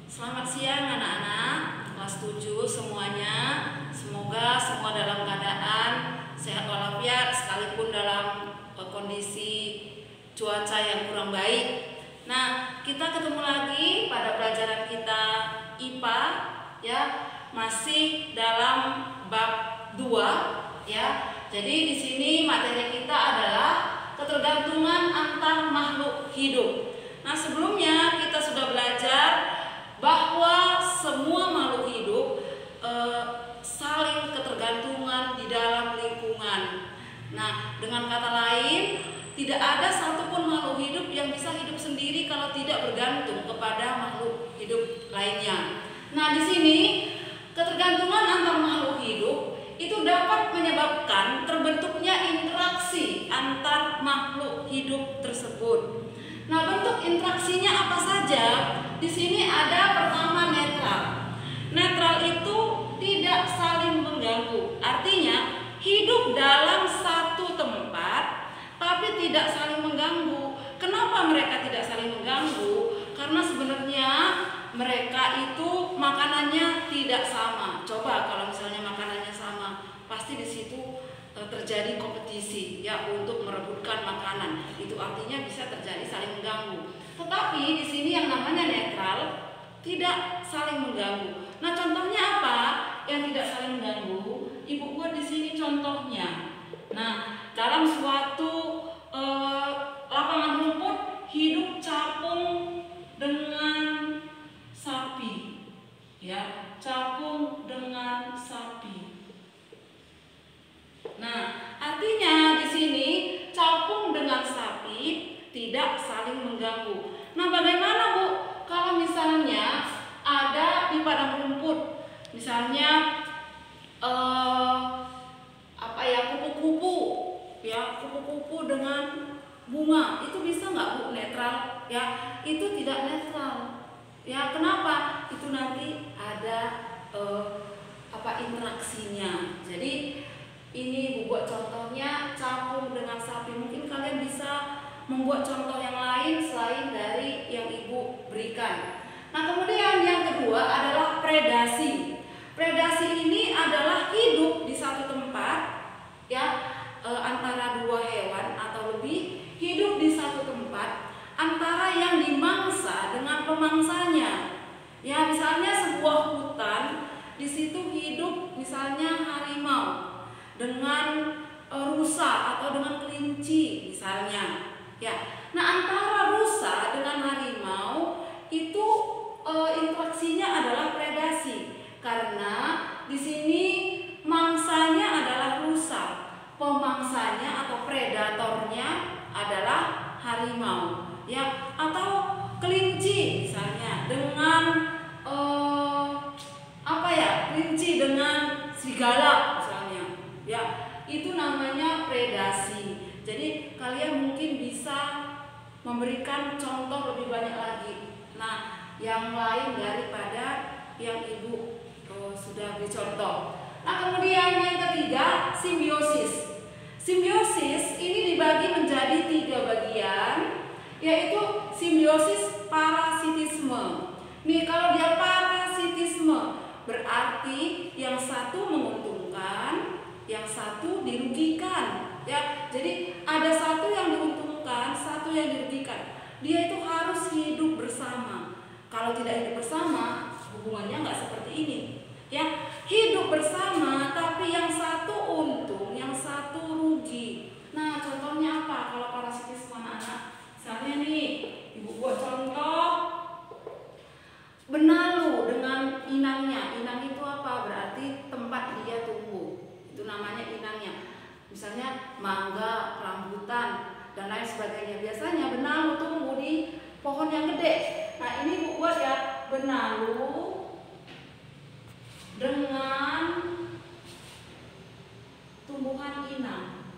Selamat siang anak-anak kelas 7 semuanya. Semoga semua dalam keadaan sehat walafiat sekalipun dalam kondisi cuaca yang kurang baik. Nah, kita ketemu lagi pada pelajaran kita IPA ya, masih dalam bab 2 ya. Jadi di sini materi kita adalah ketergantungan antar makhluk hidup. Nah, sebelumnya kita sudah belajar bahwa semua makhluk hidup saling ketergantungan di dalam lingkungan. Nah, dengan kata lain, tidak ada satupun makhluk hidup yang bisa hidup sendiri kalau tidak bergantung kepada makhluk hidup lainnya. Nah, di sini ketergantungan antar makhluk hidup itu dapat menyebabkan terbentuknya interaksi antar makhluk hidup tersebut. Nah, bentuk interaksinya apa saja? Di sini ada pertama netral. Netral itu tidak saling mengganggu. Artinya hidup dalam satu tempat tapi tidak saling mengganggu. Kenapa mereka tidak saling mengganggu? Karena sebenarnya mereka itu makanannya tidak sama. Coba kalau misalnya makanannya sama, pasti di situ terjadi kompetisi ya untuk merebutkan makanan. Itu artinya bisa terjadi saling mengganggu. Tetapi di sini yang namanya netral tidak saling mengganggu. Nah, contohnya apa yang tidak saling mengganggu? Ibu buat di sini contohnya. Nah, dalam suatu lapangan rumput hidup capung dengan sapi. Ya, capung dengan sapi. Nah, artinya di sini capung dengan sapi tidak saling mengganggu. Nah, bagaimana Bu kalau misalnya ada di padang rumput, misalnya kupu-kupu, ya kupu-kupu dengan bunga, itu bisa nggak Bu netral? Ya, itu tidak netral. Ya, kenapa? Itu nanti ada interaksinya. Jadi ini Bu buat contohnya capung dengan sapi. Mungkin kalian bisa membuat contoh yang lain selain dari yang Ibu berikan. Nah, kemudian yang kedua adalah predasi. Predasi ini adalah hidup di satu tempat ya, antara dua hewan atau lebih hidup di satu tempat antara yang dimangsa dengan pemangsanya. Ya, misalnya sebuah hutan, di situ hidup misalnya harimau dengan rusa atau dengan kelinci misalnya. Ya, nah antara rusa dengan harimau itu interaksinya adalah predasi karena di sini mangsanya adalah rusa, pemangsanya atau predatornya adalah harimau, ya, atau kelinci misalnya dengan kelinci dengan serigala misalnya, ya, itu namanya predasi. Jadi kalian mungkin bisa memberikan contoh lebih banyak lagi. Nah, yang lain daripada yang Ibu sudah beri contoh. Nah, kemudian yang ketiga, simbiosis. Simbiosis ini dibagi menjadi 3 bagian, yaitu simbiosis parasitisme. Nih, kalau dia parasitisme berarti yang satu menguntungkan, yang satu dirugikan. Ya, jadi ada satu yang diuntungkan, satu yang dirugikan. Dia itu harus hidup bersama. Kalau tidak hidup bersama, hubungannya nggak seperti ini. Ya, hidup bersama, tapi yang satu untung, yang satu rugi. Nah, contohnya apa? Kalau parasitisme anak-anak, misalnya nih, Ibu buat contoh benalu dengan inangnya. Inang itu apa? Berarti tempat dia tumbuh. Itu namanya inangnya. Misalnya mangga, rambutan, dan lain sebagainya. Biasanya benalu tumbuh di pohon yang gede. Nah, ini Bu buat ya, benalu dengan tumbuhan inang.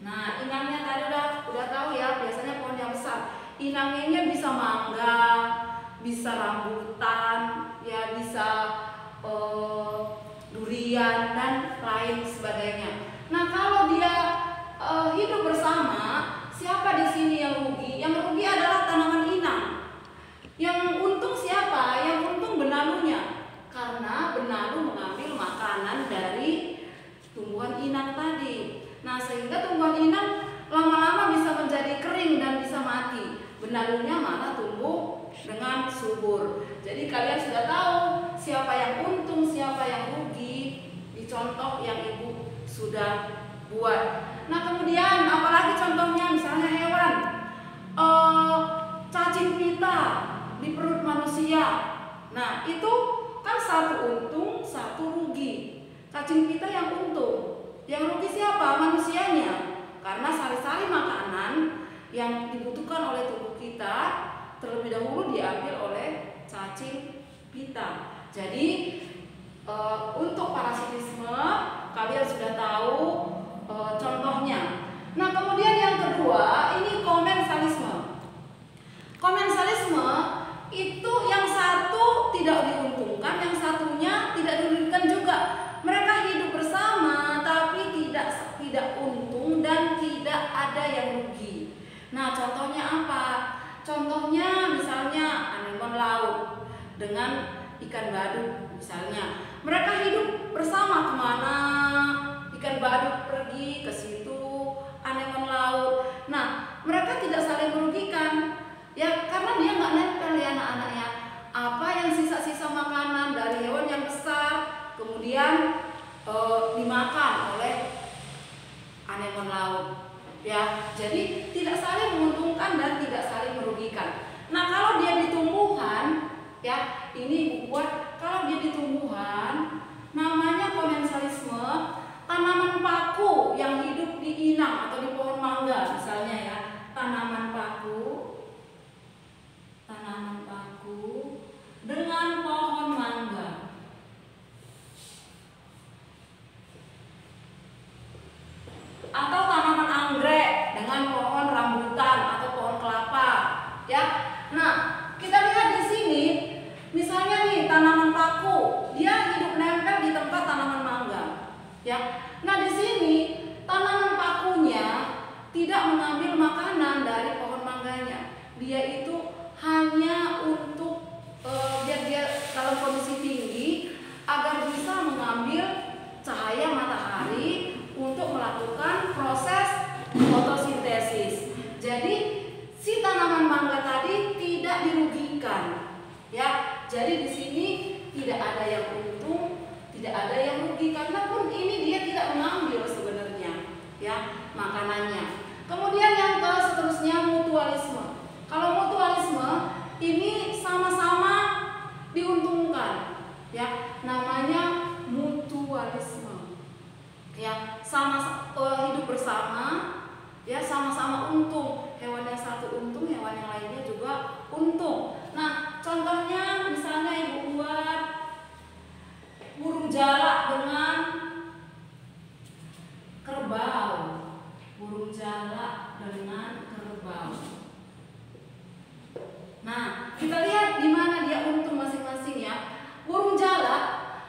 Nah, inangnya tadi udah tahu ya, biasanya pohon yang besar. Inangnya bisa mangga, bisa rambutan, ya bisa durian dan lain sebagainya. Nah, kalau dia hidup bersama, siapa di sini yang rugi? Yang rugi adalah Jadi kalian sudah tahu siapa yang untung, siapa yang rugi di contoh yang Ibu sudah buat. Nah kemudian apalagi contohnya, misalnya hewan cacing pita di perut manusia. Nah itu kan satu untung, satu rugi. Cacing pita yang untung, yang rugi siapa? Manusianya. Karena sari-sari makanan yang dibutuhkan oleh tubuh kita terlebih dahulu diambil oleh cacing pita. Jadi untuk parasitisme kalian sudah tahu contohnya. Nah kemudian yang kedua ini komensalisme. Komensalisme itu yang satu tidak diuntungkan, yang satunya tidak dirugikan juga. Mereka hidup bersama tapi tidak untung dan tidak ada yang rugi. Nah contohnya apa? Contohnya misalnya anemon laut dengan ikan badut misalnya. Mereka hidup bersama kemana? Ikan badut pergi ke situ, anemon laut. Nah mereka tidak saling merugikan. Ya karena dia nggak nempel ya anak-anaknya. Apa yang sisa-sisa makanan dari hewan yang besar kemudian dimakan oleh anemon laut. Ya, jadi tidak saling menguntungkan dan tidak saling merugikan. Nah, kalau dia di tumbuhan, ya, ini buat kalau dia di tumbuhan, namanya komensalisme, tanaman paku yang hidup di inang atau di pohon mangga misalnya ya, tanaman paku dengan pohon mangga. Atau tanaman anggrek dengan pohon rambutan atau pohon kelapa, ya. Nah, kita lihat di sini, misalnya nih tanaman paku, dia hidup nempel di tempat tanaman mangga, ya. Nah, di sini tanaman pakunya tidak mengambil makanan dari pohon mangganya. Dia itu hanya untuk biar dia dalam kondisi tinggi agar bisa mengambil cahaya matahari untuk melakukan proses fotosintesis. Jadi si tanaman mangga tadi tidak dirugikan, ya. Jadi di sini tidak ada yang untung, tidak ada yang rugi karena pun ini dia tidak mengambil sebenarnya, ya, makanannya. Kemudian yang seterusnya mutualisme. Kalau mutualisme ini sama-sama diuntungkan, ya, namanya mutualisme. Ya, sama hidup bersama, ya, sama-sama untung. Hewan yang satu untung, hewan yang lainnya juga untung. Nah, contohnya misalnya Ibu buat burung jalak dengan kerbau. Burung jalak dengan kerbau. Nah, kita lihat di mana dia untung masing-masing ya. Burung jalak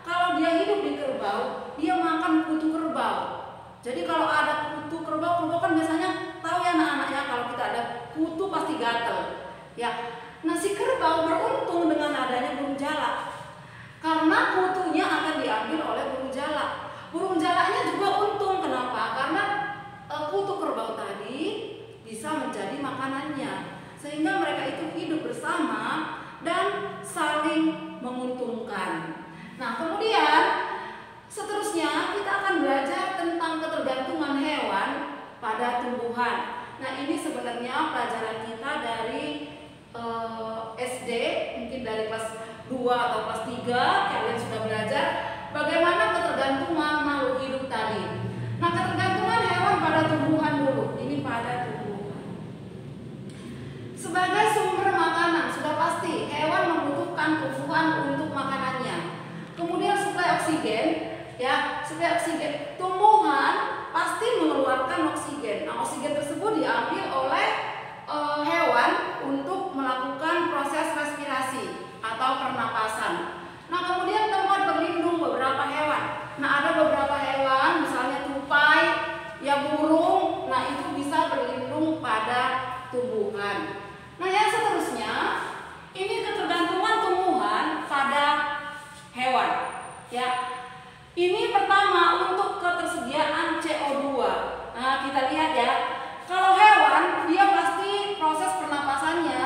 kalau dia hidup di kerbau, dia makan kutu kerbau. Jadi kalau ada kutu kerbau kan biasanya tahu ya anak-anak ya, kalau kita ada kutu pasti gatel. Ya. Nah, si kerbau beruntung dengan adanya burung jalak. Karena kutunya akan diambil oleh burung jalak. Burung jalaknya juga untung. Kenapa? Karena kutu kerbau tadi bisa menjadi makanannya. Sehingga mereka itu hidup bersama dan saling menguntungkan. Nah, kemudian seterusnya kita akan belajar tentang ketergantungan hewan pada tumbuhan. Nah, ini sebenarnya pelajaran kita dari SD, mungkin dari kelas 2 atau kelas 3 kalian sudah belajar bagaimana ketergantungan makhluk hidup tadi. Nah, ketergantungan hewan pada tumbuhan dulu. Ini pada tumbuhan. Sebagai sumber makanan, sudah pasti hewan membutuhkan tumbuhan untuk makanannya. Kemudian suplai oksigen, ya, suplai oksigen. Tumbuhan pasti mengeluarkan oksigen. Nah, oksigen tersebut diambil oleh hewan untuk melakukan proses respirasi atau pernapasan. Nah, kemudian tempat berlindung beberapa hewan. Nah, ada beberapa hewan, misalnya tupai, ya burung, nah itu bisa berlindung pada tumbuhan. Nah, yang seterusnya ini ketergantungan tumbuhan pada hewan. Ya, ini pertama untuk ketersediaan CO2. Nah, kita lihat ya, kalau hewan dia pasti proses pernapasannya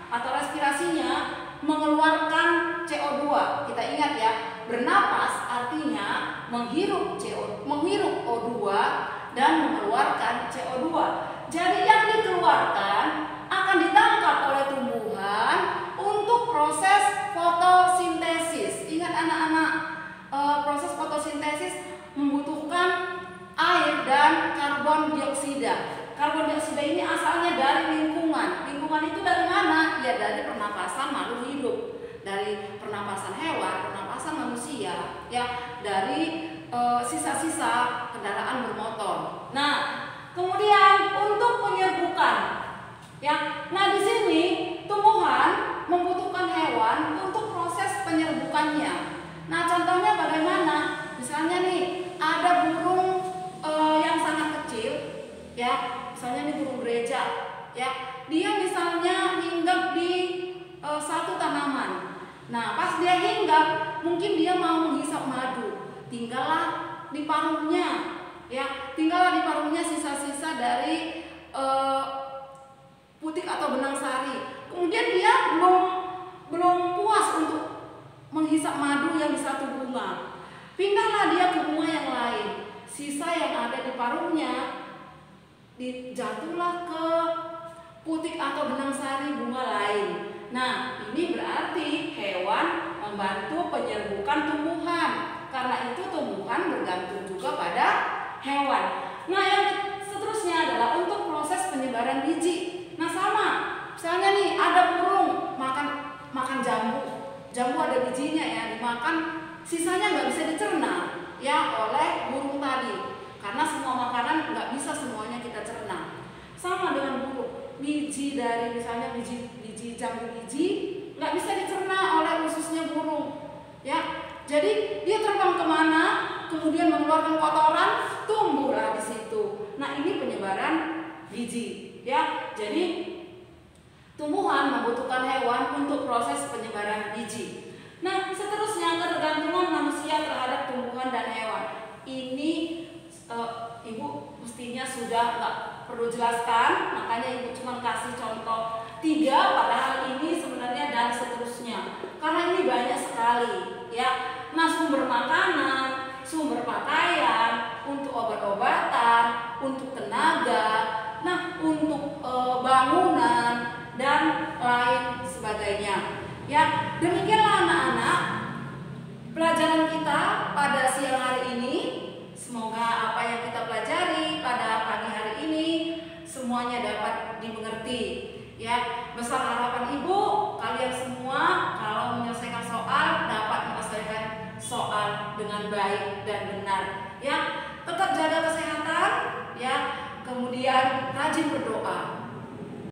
atau respirasinya mengeluarkan feosida ini asalnya dari lingkungan. Lingkungan itu dari mana? Ya dari pernapasan makhluk hidup, dari pernapasan hewan, pernapasan manusia, ya dari sisa-sisa kendaraan bermotor. Nah, kemudian untuk penyerbukan, ya. Nah, di sini tumbuhan membutuhkan hewan untuk proses penyerbukannya. Nah, contohnya bagaimana? Misalnya nih, ada burung yang sangat kecil, ya. Misalnya nih burung gereja, ya. Dia misalnya hinggap di satu tanaman. Nah, pas dia hinggap, mungkin dia mau menghisap madu. Tinggallah di paruhnya, ya. Tinggallah di paruhnya sisa-sisa dari putik atau benang sari. Kemudian dia belum puas untuk menghisap madu yang di satu bunga. Pindahlah dia ke bunga yang lain. Sisa yang ada di paruhnya dijatuhlah ke putik atau benang sari bunga lain. Nah, ini berarti hewan membantu penyerbukan tumbuhan. Karena itu tumbuhan bergantung juga pada hewan. Nah, yang seterusnya adalah untuk proses penyebaran biji. Nah, sama. Misalnya nih ada burung makan jambu. Jambu ada bijinya ya, dimakan, sisanya nggak bisa dicerna ya oleh burung tadi. Karena semua makanan nggak bisa semuanya kita cerna. Sama dengan burung, biji dari misalnya biji jambu biji nggak bisa dicerna oleh ususnya burung, ya. Jadi dia terbang kemana, kemudian mengeluarkan kotoran, tumbuhlah di situ. Nah, ini penyebaran biji, ya. Jadi tumbuhan membutuhkan hewan untuk proses penyebaran biji. Nah, seterusnya ketergantungan manusia terhadap tumbuhan dan hewan. Ini Ibu mestinya sudah nggak perlu jelaskan, makanya Ibu cuma kasih contoh 3, padahal ini sebenarnya dan seterusnya. Karena ini banyak sekali, ya. Nah, sumber makanan, sumber pakaian, untuk obat-obatan, untuk tenaga, nah untuk bangunan dan lain sebagainya. Ya, demikianlah anak-anak pelajaran kita pada siang hari ini. Semoga apa yang kita pelajari pada pagi hari ini semuanya dapat dimengerti. Ya, besar harapan Ibu kalian semua kalau menyelesaikan soal dapat menyelesaikan soal dengan baik dan benar. Ya, tetap jaga kesehatan, ya. Kemudian rajin berdoa.